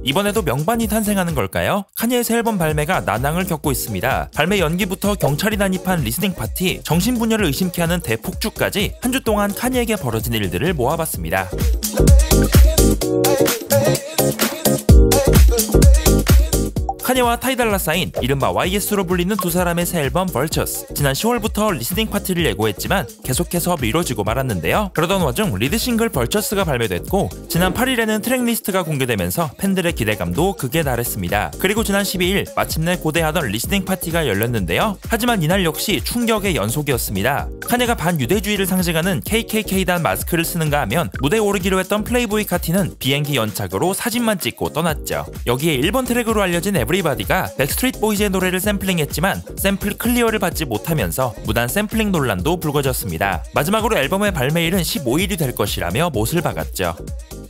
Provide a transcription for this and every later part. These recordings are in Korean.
이번에도 명반이 탄생하는 걸까요? 카니의 새 앨범 발매가 난항을 겪고 있습니다. 발매 연기부터 경찰이 난입한 리스닝 파티, 정신분열을 의심케 하는 대폭주까지 한 주 동안 카니에게 벌어진 일들을 모아봤습니다. 카니와 타이 달라 사인, 이른바 YS로 불리는 두 사람의 새 앨범 Vultures. 지난 10월부터 리스닝 파티를 예고했지만 계속해서 미뤄지고 말았는데요. 그러던 와중 리드 싱글 Vultures가 발매됐고 지난 8일에는 트랙리스트가 공개되면서 팬들의 기대감도 극에 달했습니다. 그리고 지난 12일 마침내 고대하던 리스닝 파티가 열렸는데요. 하지만 이날 역시 충격의 연속이었습니다. 카니가 반유대주의를 상징하는 KKK단 마스크를 쓰는가 하면 무대에 오르기로 했던 플레이보이 카티는 비행기 연착으로 사진만 찍고 떠났죠. 여기에 1번 트랙으로 알려진 에브리바디가 백스트리트 보이즈의 노래를 샘플링했지만 샘플 클리어를 받지 못하면서 무단 샘플링 논란도 불거졌습니다. 마지막으로 앨범의 발매일은 15일이 될 것이라며 못을 박았죠.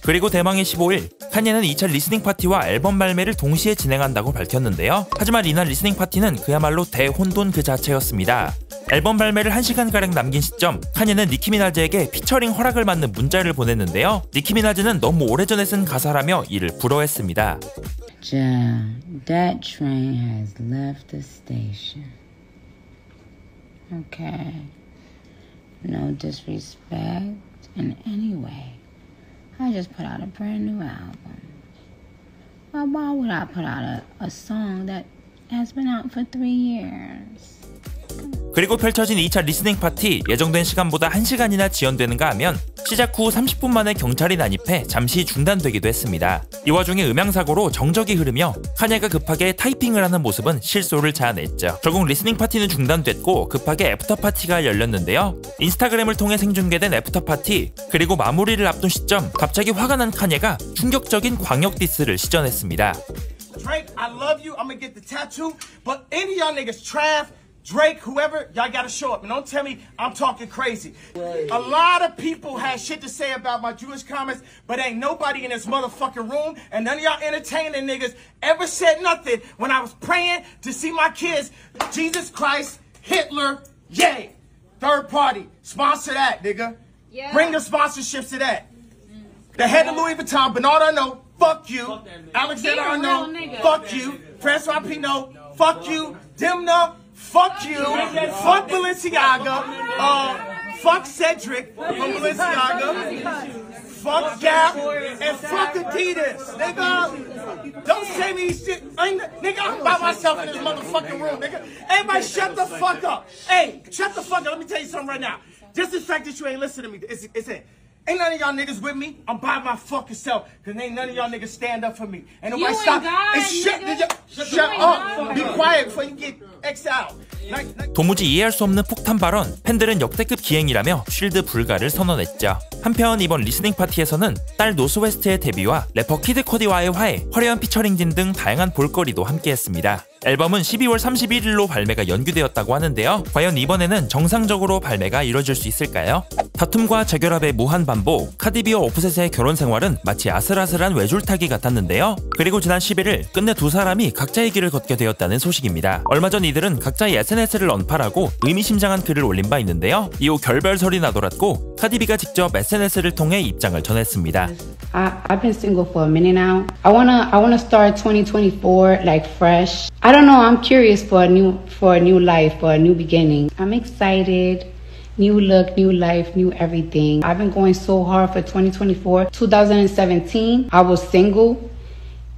그리고 대망의 15일, 카니는 2차 리스닝 파티와 앨범 발매를 동시에 진행한다고 밝혔는데요. 하지만 이날 리스닝 파티는 그야말로 대혼돈 그 자체였습니다. 앨범 발매를 1시간가량 남긴 시점, 카니는 니키 미나즈에게 피처링 허락을 받는 문자를 보냈는데요. 니키 미나즈는 너무 오래전에 쓴 가사라며 이를 불어했습니다. That train has left the station. Okay. No disrespect in any way. I just put out a brand new album. Why would I put out a song that has been out for 3 years? 그리고 펼쳐진 2차 리스닝 파티, 예정된 시간보다 1시간이나 지연되는가 하면 시작 후 30분 만에 경찰이 난입해 잠시 중단되기도 했습니다. 이 와중에 음향사고로 정적이 흐르며 카니가 급하게 타이핑을 하는 모습은 실소를 자아냈죠. 결국 리스닝 파티는 중단됐고 급하게 애프터 파티가 열렸는데요. 인스타그램을 통해 생중계된 애프터 파티, 그리고 마무리를 앞둔 시점 갑자기 화가 난 카니가 충격적인 광역 디스를 시전했습니다. Drake, I love you. I'm gonna get the tattoo, but any of y'all niggas Trav, Drake, whoever, y'all gotta show up. And don't tell me I'm talking crazy. A lot of people had shit to say about my Jewish comments, but ain't nobody in this motherfucking room, and none of y'all entertaining niggas ever said nothing when I was praying to see my kids. Jesus Christ, Hitler, yay. Third party, sponsor that, nigga. Yeah. Bring the sponsorships to that. The head of Louis Vuitton, Bernard Arnault, fuck you. Fuck Alexander Arnault, fuck you. Francois Pinault, fuck you. Dimna, fuck you. Fuck Balenciaga. Fuck Cedric from Balenciaga. Fuck Gap. And fuck Adidas. Nigga, don't say me shit. Nigga, I'm by myself in this motherfucking room, nigga. Everybody shut the fuck up. Hey, shut the fuck up. Let me tell you something right now. Just the fact that you ain't listening to me, it's it. Ain't none of y'all niggas with me. I'm by my fucking self. Cause ain't none of y'all niggas stand up for me. Ain't nobody stop. Shut up. Be quiet before you get exiled. 도무지 이해할 수 없는 폭탄 발언, 팬들은 역대급 기행이라며 쉴드 불가를 선언했죠. 한편 이번 리스닝 파티에서는 딸 노스웨스트의 데뷔와 래퍼 키드 코디와의 화해, 화려한 피처링진 등 다양한 볼거리도 함께했습니다. 앨범은 12월 31일로 발매가 연기되었다고 하는데요. 과연 이번에는 정상적으로 발매가 이뤄질 수 있을까요? 다툼과 재결합의 무한 반복, 카디비와 오프셋의 결혼 생활은 마치 아슬아슬한 외줄타기 같았는데요. 그리고 지난 11일 끝내 두 사람이 각자의 길을 걷게 되었다는 소식입니다. 얼마 전 이들은 각자의 SNS를 언팔하고 의미심장한 글을 올린 바 있는데요. 이후 결별설이 나돌았고 카디비가 직접 SNS를 통해 입장을 전했습니다. I've been single for a minute now. I wanna start 2024 like fresh. I don't know. I'm curious for a new life, for a new beginning. I'm excited. New look, new life, new everything. I've been going so hard for 2024. 2017, I was single,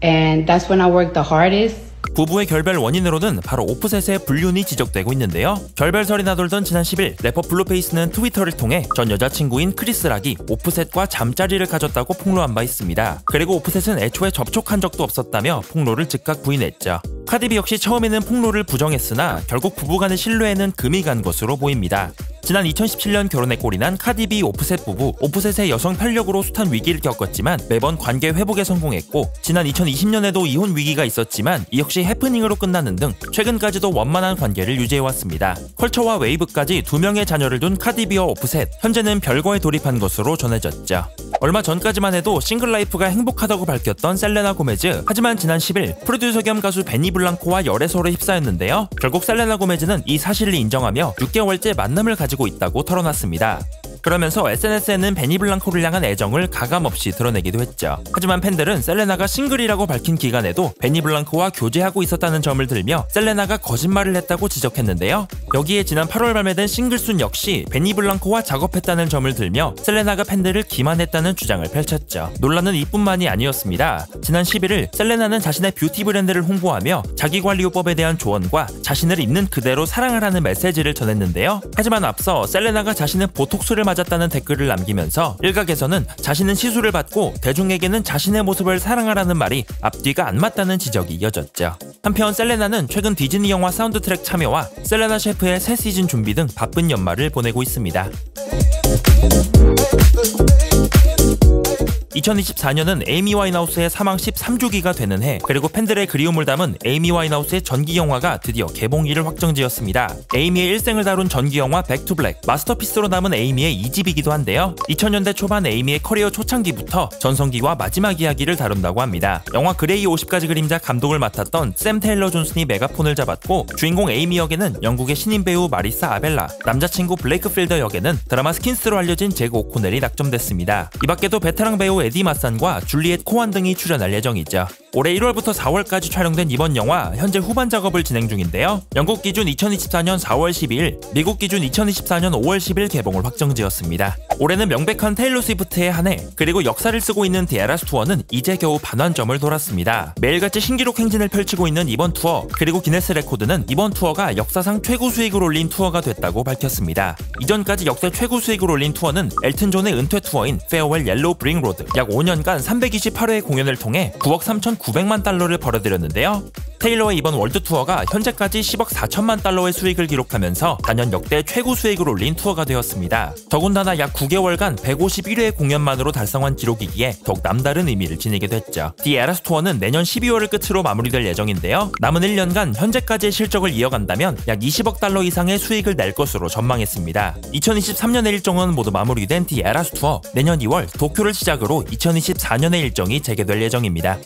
and that's when I worked the hardest. 부부의 결별 원인으로는 바로 오프셋의 불륜이 지적되고 있는데요. 결별설이 나돌던 지난 10일 래퍼 블루페이스는 트위터를 통해 전 여자친구인 크리스 락이 오프셋과 잠자리를 가졌다고 폭로한 바 있습니다. 그리고 오프셋은 애초에 접촉한 적도 없었다며 폭로를 즉각 부인했죠. 카디비 역시 처음에는 폭로를 부정했으나 결국 부부간의 신뢰에는 금이 간 것으로 보입니다. 지난 2017년 결혼에 꼴이 난 카디비 오프셋 부부, 오프셋의 여성 편력으로 숱한 위기를 겪었지만 매번 관계 회복에 성공했고 지난 2020년에도 이혼 위기가 있었지만 이 역시 해프닝으로 끝나는 등 최근까지도 원만한 관계를 유지해왔습니다. 컬처와 웨이브까지 2명의 자녀를 둔 카디비와 오프셋, 현재는 별거에 돌입한 것으로 전해졌죠. 얼마 전까지만 해도 싱글 라이프가 행복하다고 밝혔던 셀레나 고메즈, 하지만 지난 10일 프로듀서 겸 가수 베니 블랑코와 열애설에 휩싸였는데요. 결국 셀레나 고메즈는 이 사실을 인정하며 6개월째 만남을 가지고 있다고 털어놨습니다. 그러면서 SNS에는 베니 블랑코를 향한 애정을 가감없이 드러내기도 했죠. 하지만 팬들은 셀레나가 싱글이라고 밝힌 기간에도 베니 블랑코와 교제하고 있었다는 점을 들며 셀레나가 거짓말을 했다고 지적했는데요. 여기에 지난 8월 발매된 싱글순 역시 베니 블랑코와 작업했다는 점을 들며 셀레나가 팬들을 기만했다는 주장을 펼쳤죠. 논란은 이뿐만이 아니었습니다. 지난 11일 셀레나는 자신의 뷰티 브랜드를 홍보하며 자기관리요법에 대한 조언과 자신을 있는 그대로 사랑하라는 메시지를 전했는데요. 하지만 앞서 셀레나가 자신은 보톡스를 맞았다는 댓글을 남기면서 일각에서는 자신은 시술을 받고 대중에게는 자신의 모습을 사랑하라는 말이 앞뒤가 안 맞다는 지적이 이어졌죠. 한편 셀레나는 최근 디즈니 영화 사운드 트랙 참여와 셀레나 셰프의 새 시즌 준비 등 바쁜 연말을 보내고 있습니다. 2024년은 에이미 와인하우스의 사망 13주기가 되는 해, 그리고 팬들의 그리움을 담은 에이미 와인하우스의 전기영화가 드디어 개봉일을 확정지었습니다. 에이미의 일생을 다룬 전기영화 백 투 블랙, 마스터피스로 남은 에이미의 2집이기도 한데요. 2000년대 초반 에이미의 커리어 초창기부터 전성기와 마지막 이야기를 다룬다고 합니다. 영화 그레이 50가지 그림자 감독을 맡았던 샘 테일러 존슨이 메가폰을 잡았고, 주인공 에이미 역에는 영국의 신인 배우 마리사 아벨라, 남자친구 블레이크 필더 역에는 드라마 스킨스로 알려진 제그 오코넬이 낙점됐습니다. 이 밖에도 베테랑 배우 에디 마산과 줄리엣 코완 등이 출연할 예정이죠. 올해 1월부터 4월까지 촬영된 이번 영화 현재 후반 작업을 진행 중인데요. 영국 기준 2024년 4월 12일, 미국 기준 2024년 5월 10일 개봉을 확정지었습니다. 올해는 명백한 테일러 스위프트의 한 해, 그리고 역사를 쓰고 있는 디 에라스 투어는 이제 겨우 반환점을 돌았습니다. 매일같이 신기록 행진을 펼치고 있는 이번 투어, 그리고 기네스 레코드는 이번 투어가 역사상 최고 수익을 올린 투어가 됐다고 밝혔습니다. 이전까지 역대 최고 수익을 올린 투어는 엘튼 존의 은퇴 투어인 페어웰 옐로우 브링 로드, 약 5년간 328회의 공연을 통해 9억 3,900만 달러를 벌어들였는데요. 테일러의 이번 월드 투어가 현재까지 10억 4천만 달러의 수익을 기록하면서 단연 역대 최고 수익을 올린 투어가 되었습니다. 더군다나 약 9개월간 151회 공연만으로 달성한 기록이기에 더욱 남다른 의미를 지니게 됐죠. 디 에라스 투어는 내년 12월을 끝으로 마무리될 예정인데요. 남은 1년간 현재까지의 실적을 이어간다면 약 20억 달러 이상의 수익을 낼 것으로 전망했습니다. 2023년의 일정은 모두 마무리된 디 에라스 투어, 내년 2월 도쿄를 시작으로 2024년의 일정이 재개될 예정입니다.